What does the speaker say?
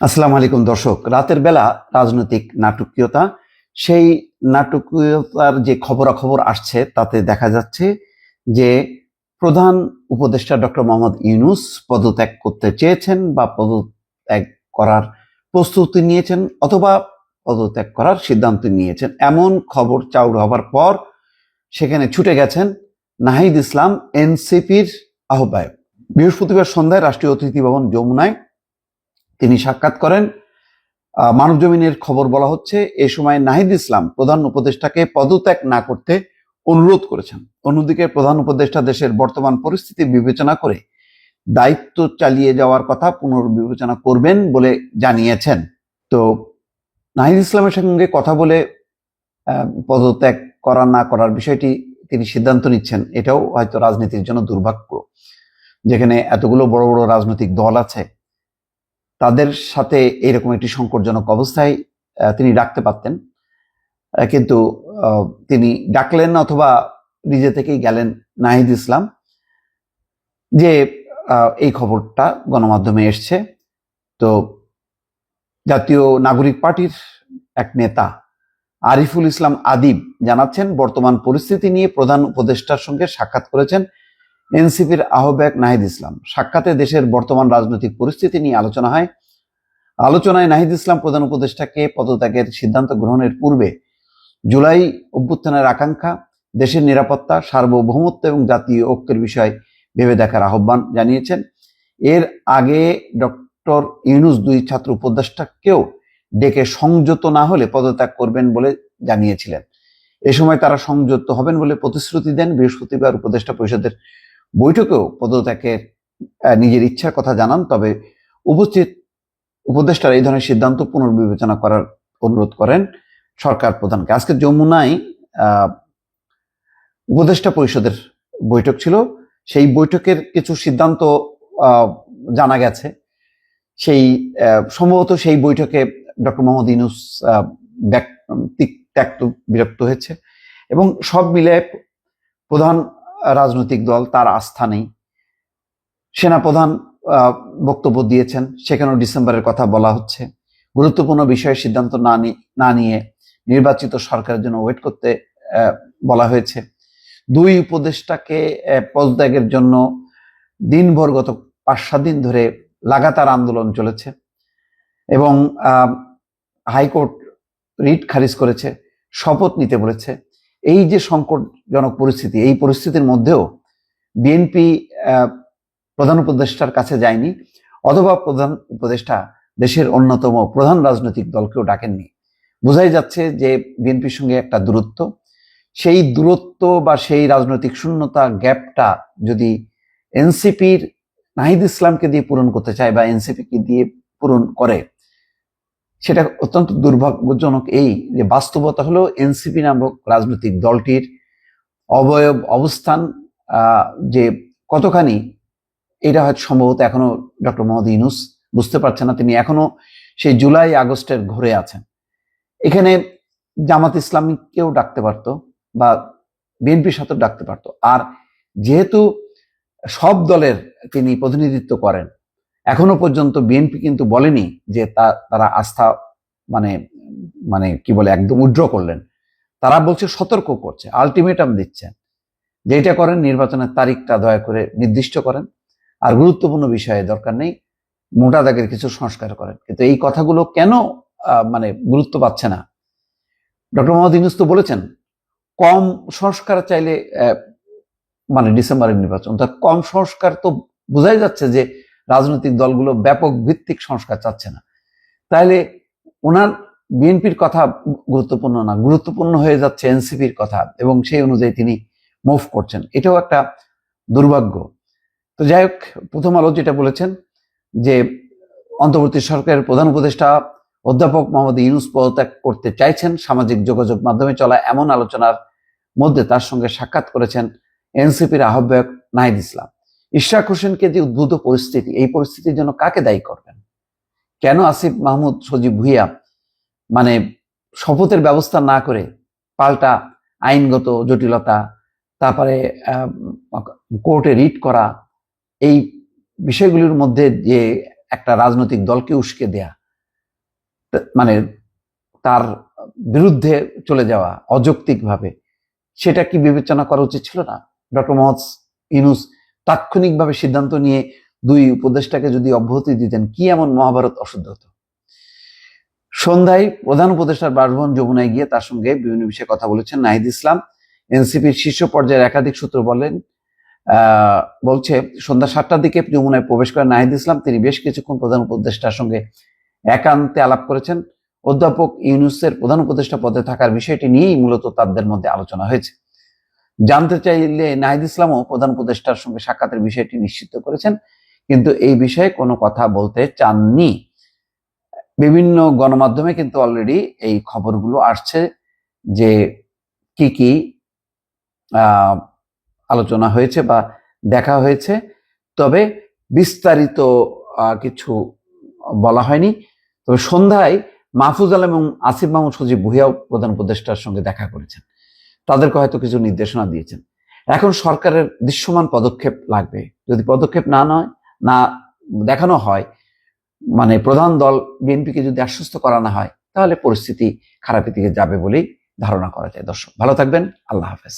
আসসালামু আলাইকুম দর্শক, রাতের বেলা রাজনৈতিক নাটকীয়তা, সেই নাটকীয়তার যে খবরাখবর আসছে তাতে দেখা যাচ্ছে যে প্রধান উপদেষ্টা ডক্টর মোহাম্মদ ইউনূস পদত্যাগ করতে চেয়েছেন বা পদত্যাগ করার প্রস্তুতি নিয়েছেন অথবা পদত্যাগ করার সিদ্ধান্ত নিয়েছেন, এমন খবর চাউর হবার পর সেখানে ছুটে গেছেন নাহিদ ইসলাম, এনসিপির আহ্বায়ক। বৃহস্পতিবার সন্ধ্যায় রাষ্ট্রীয় অতিথি ভবন যমুনায় তিনি সাক্ষাৎ করেন। মানবজমিনের খবর বলা হচ্ছে, এ সময় নাহিদ ইসলাম প্রধান উপদেষ্টাকে পদত্যাগ না করতে অনুরোধ করেছেন। অন্যদিকে প্রধান উপদেষ্টা দেশের বর্তমান পরিস্থিতি বিবেচনা করে দায়িত্ব চালিয়ে যাওয়ার কথা পুনর্বিবেচনা করবেন বলে জানিয়েছেন। তো নাহিদ ইসলামের সঙ্গে কথা বলে পদত্যাগ করা না করার বিষয়টি তিনি সিদ্ধান্ত নিচ্ছেন, এটাও হয়তো রাজনীতির জন্য দুর্ভাগ্য। যেখানে এতগুলো বড় বড় রাজনৈতিক দল আছে, তাদের সাথে এরকম একটি সংকটজনক অবস্থায় তিনি ডাকতে পারতেন, কিন্তু তিনি ডাকলেন না, অথবা নিজে থেকেই গেলেন নাহিদ ইসলাম। যে এই খবরটা গণমাধ্যমে এসছে, তো জাতীয় নাগরিক পার্টির এক নেতা আরিফুল ইসলাম আদিব জানাচ্ছেন, বর্তমান পরিস্থিতি নিয়ে প্রধান উপদেষ্টার সঙ্গে সাক্ষাৎ করেছেন এনসিপির আহ্বায়ক নাহিদ ইসলাম। সাক্ষাতে দেশের বর্তমান রাজনৈতিক পরিস্থিতি নিয়ে আলোচনা হয়। আলোচনায় নাহিদ ইসলাম প্রধান উপদেষ্টাকে পদত্যাগের সিদ্ধান্ত গ্রহণের পূর্বে জুলাই অভ্যুত্থানের আকাঙ্ক্ষা, দেশের নিরাপত্তা, সার্বভৌমত্ব এবং জাতীয় ঐক্যের বিষয় ভেবে দেখার আহ্বান জানিয়েছেন। এর আগে ডক্টর ইউনূস দুই ছাত্র উপদেষ্টাকেও ডেকে সংযত না হলে পদত্যাগ করবেন বলে জানিয়েছিলেন। এ সময় তারা সংযত হবেন বলে প্রতিশ্রুতি দেন। বৃহস্পতিবার উপদেষ্টা পরিষদের বৈঠকেও পদত্যাগের নিজের ইচ্ছার কথা জানান। তবে উপস্থিত উপদেষ্টারা এই ধরনের সিদ্ধান্ত পুনর্বিবেচনা করার অনুরোধ করেন সরকার প্রধানকে। আজকে যমুনায় উপদেষ্টা পরিষদের বৈঠক ছিল, সেই বৈঠকের কিছু সিদ্ধান্ত জানা গেছে। সেই সম্ভবত সেই বৈঠকে ডক্টর মোহাম্মদ ইউনূস ত্যক্ত বিরক্ত হয়েছে এবং সব মিলে প্রধান রাজনৈতিক দল তার আস্থা নেই। সেনাপ্রধান বক্তব্য দিয়েছেন, সেখানেও ডিসেম্বরের কথা বলা হচ্ছে। গুরুত্বপূর্ণ বিষয়ে সিদ্ধান্ত না নিয়ে নির্বাচিত সরকারের জন্য ওয়েট করতে বলা হয়েছে। দুই উপদেষ্টাকে পদত্যাগের জন্য দিনভর গত 5-7 দিন ধরে লাগাতার আন্দোলন চলেছে এবং হাইকোর্ট রিট খারিজ করেছে, শপথ নিতে বলেছে। এই যে সংকটজনক পরিস্থিতি, এই পরিস্থিতির মধ্যেও বিএনপি প্রধান উপদেষ্টার কাছে যায়নি, অথবা প্রধান উপদেষ্টা দেশের অন্যতম প্রধান রাজনৈতিক দলকেও ডাকেননি। বোঝাই যাচ্ছে যে বিএনপির সঙ্গে একটা দূরত্ব, সেই দূরত্ব বা সেই রাজনৈতিক শূন্যতা, গ্যাপটা যদি এনসিপির নাহিদ ইসলামকে দিয়ে পূরণ করতে চায় বা এনসিপিকে দিয়ে পূরণ করে, সেটা অত্যন্ত দুর্ভাগ্যজনক। এই যে বাস্তবতা হলো, এনসিপি নামক রাজনৈতিক দলটির অবয়ব অবস্থান যে কতখানি, এটা হয়তো সম্ভবত এখনো ডক্টর মোহাম্মদ ইউনূস বুঝতে পারছেন না। তিনি এখনো সেই জুলাই আগস্টের ঘরে আছেন। এখানে জামাত ইসলামীকেও ডাকতে পারতো বা বিএনপির সাথে ডাকতে পারতো। আর যেহেতু সব দলের তিনি প্রতিনিধিত্ব করেন, এখনো পর্যন্ত বিএনপি কিন্তু বলেনি যে তারা আস্থা মানে মানে কি বলে একদম উইথড্র করলেন। তারা বলছে, সতর্ক করছে, আলটিমেটাম দিচ্ছেন, যেটা করেন নির্বাচনের তারিখটা দয়া করে নির্দিষ্ট করেন, আর গুরুত্বপূর্ণ বিষয়ে দরকার নেই, মোটা দাগের কিছু সংস্কার করেন। কিন্তু এই কথাগুলো কেন গুরুত্ব পাচ্ছে না? ডক্টর মোহাম্মদ ইউনূস তো বলেছেন, কম সংস্কার চাইলে ডিসেম্বরের নির্বাচন। তা কম সংস্কার তো বোঝাই যাচ্ছে যে রাজনৈতিক দলগুলো ব্যাপক ভিত্তিক সংস্কার চাচ্ছে না। তাহলে ওনার বিএনপির কথা গুরুত্বপূর্ণ না, গুরুত্বপূর্ণ হয়ে যাচ্ছে এনসিপির কথা, এবং সেই অনুযায়ী তিনি মুভ করছেন। এটাও একটা দুর্ভাগ্য। তো যাই হোক, প্রথম আলো যেটা বলেছেন যে অন্তর্বর্তী সরকারের প্রধান উপদেষ্টা অধ্যাপক মোহাম্মদ ইউনূস পদত্যাগ করতে চাইছেন। সামাজিক যোগাযোগ মাধ্যমে চলা এমন আলোচনার মধ্যে তার সঙ্গে সাক্ষাৎ করেছেন এনসিপির আহ্বায়ক নাহিদ ইসলাম। ইশরাক হোসেনকে যে উদ্ভূত পরিস্থিতি, এই পরিস্থিতির জন্য কাকে দায়ী করবেন? কেন আসিফ মাহমুদ সজীব ভুইয়া শপথের ব্যবস্থা না করে পাল্টা আইনগত জটিলতা, তারপরে কোর্টে রিট করা, এই বিষয়গুলির মধ্যে যে একটা রাজনৈতিক দলকে উস্কে দেয়া, মানে তার বিরুদ্ধে চলে যাওয়া অযৌক্তিকভাবে, সেটা কি বিবেচনা করা উচিত ছিল না? ডক্টর মোহাম্মদ ইউনূস তাৎক্ষণিকভাবে সিদ্ধান্ত নিয়ে দুই উপদেষ্টাকে যদি অব্যাহতি দিতেন, কি এমন মহাভারত অশুদ্ধ হতো? সন্ধ্যায় প্রধান উপদেষ্টার বাসভবন যমুনায় গিয়ে তার সঙ্গে বিভিন্ন বিষয়ে কথা বলেছেন নাহিদ ইসলাম। এনসিপির শীর্ষ পর্যায়ের একাধিক সূত্র বলছে সন্ধ্যা 7টার দিকে যমুনায় প্রবেশ করেন নাহিদ ইসলাম। তিনি বেশ কিছুক্ষণ প্রধান উপদেষ্টার সঙ্গে একান্তে আলাপ করেছেন। অধ্যাপক ইউনূসের প্রধান উপদেষ্টা পদে থাকার বিষয়টি নিয়েই মূলত তাদের মধ্যে আলোচনা হয়েছে। জানতে চাইলে নাহিদ ইসলামও প্রধান উপদেষ্টার সঙ্গে সাক্ষাতের বিষয়টি নিশ্চিত করেছেন, কিন্তু এই বিষয়ে কোনো কথা বলতে চাননি। বিভিন্ন গণমাধ্যমে কিন্তু অলরেডি এই খবরগুলো আসছে যে কি কি আলোচনা হয়েছে বা দেখা হয়েছে, তবে বিস্তারিত কিছু বলা হয়নি। তবে সন্ধ্যায় মাহফুজ আলম এবং আসিফ মাহমুদ সজীব ভুঁইয়াও প্রধান উপদেষ্টার সঙ্গে দেখা করেছেন, তাদেরকে হয়তো কিছু নির্দেশনা দিয়েছেন। এখন সরকারের দৃশ্যমান পদক্ষেপ লাগবে। যদি পদক্ষেপ না দেখানো হয়, মানে প্রধান দল বিএনপিকে যদি আশ্বস্ত করানো হয়, তাহলে পরিস্থিতি খারাপের দিকে যাবে বলেই ধারণা করা যায়। দর্শক ভালো থাকবেন, আল্লাহ হাফেজ।